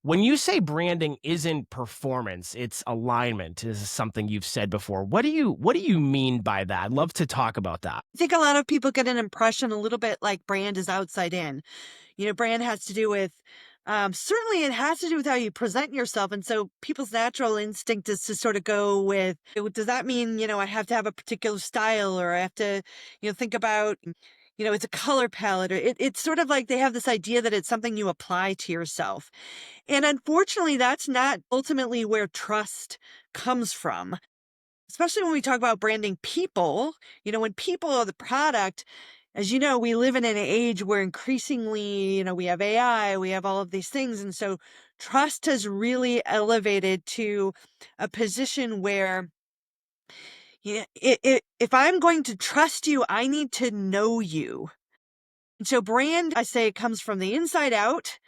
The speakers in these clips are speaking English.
When you say branding isn't performance, it's alignment. This is something you've said before. What do you mean by that? I'd love to talk about that. I think a lot of people get an impression a little bit like brand is outside in. Brand has to do with, certainly it has to do with how you present yourself. And so people's natural instinct is to sort of go with, does that mean, I have to have a particular style or I have to, think about, it's a color palette or it's sort of like they have this idea that it's something you apply to yourself. And unfortunately, that's not ultimately where trust comes from. Especially when we talk about branding people, when people are the product, as you know, we live in an age where increasingly, we have AI, we have all of these things. And so trust has really elevated to a position where if I'm going to trust you, I need to know you. And so brand, I say, comes from the inside out.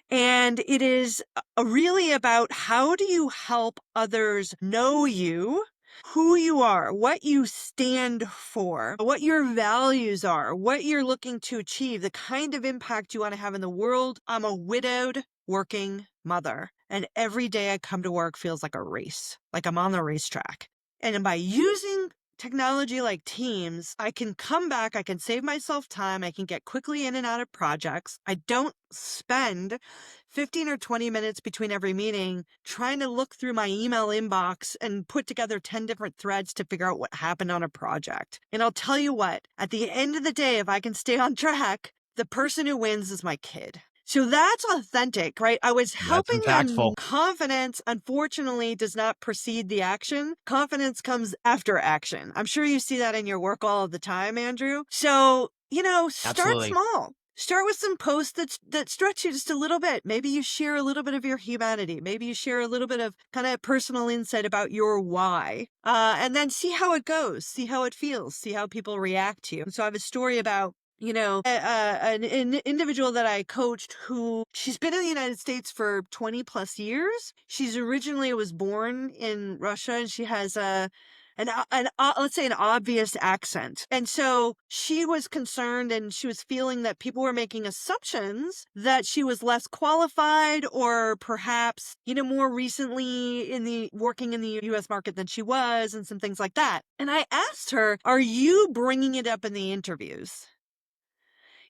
And it is really about how do you help others know you, who you are, what you stand for, what your values are, what you're looking to achieve, the kind of impact you want to have in the world. I'm a widowed working mother, and every day I come to work feels like a race, like I'm on the racetrack. And by using technology like Teams, I can come back, I can save myself time, I can get quickly in and out of projects. I don't spend 15 or 20 minutes between every meeting trying to look through my email inbox and put together 10 different threads to figure out what happened on a project. And I'll tell you what, at the end of the day, if I can stay on track, the person who wins is my kid. So that's authentic, right? I was That's helping impactful. them. Confidence, unfortunately, does not precede the action. Confidence comes after action. I'm sure you see that in your work all of the time, Andrew. So, start Absolutely. small. Start with some posts that stretch you just a little bit. Maybe you share a little bit of your humanity. Maybe you share a little bit of kind of personal insight about your why. And then see how it goes, see how it feels, see how people react to you. So I have a story about an individual that I coached who she's been in the United States for 20 plus years. She's originally was born in Russia and she has let's say an obvious accent. And so she was concerned and she was feeling that people were making assumptions that she was less qualified or perhaps, more recently in the working in the US market than she was and some things like that. And I asked her, are you bringing it up in the interviews?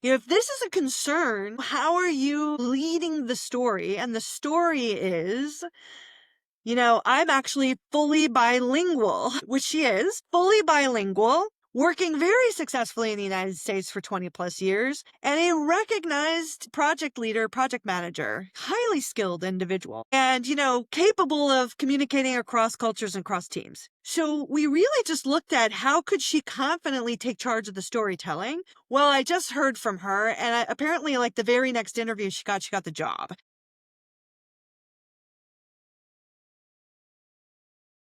If this is a concern, how are you leading the story? And the story is, I'm actually fully bilingual, which she is, fully bilingual, working very successfully in the United States for 20 plus years, and a recognized project leader, project manager, highly skilled individual, and, capable of communicating across cultures and across teams. So we really just looked at how could she confidently take charge of the storytelling. Well, I just heard from her, and apparently, like the very next interview she got the job.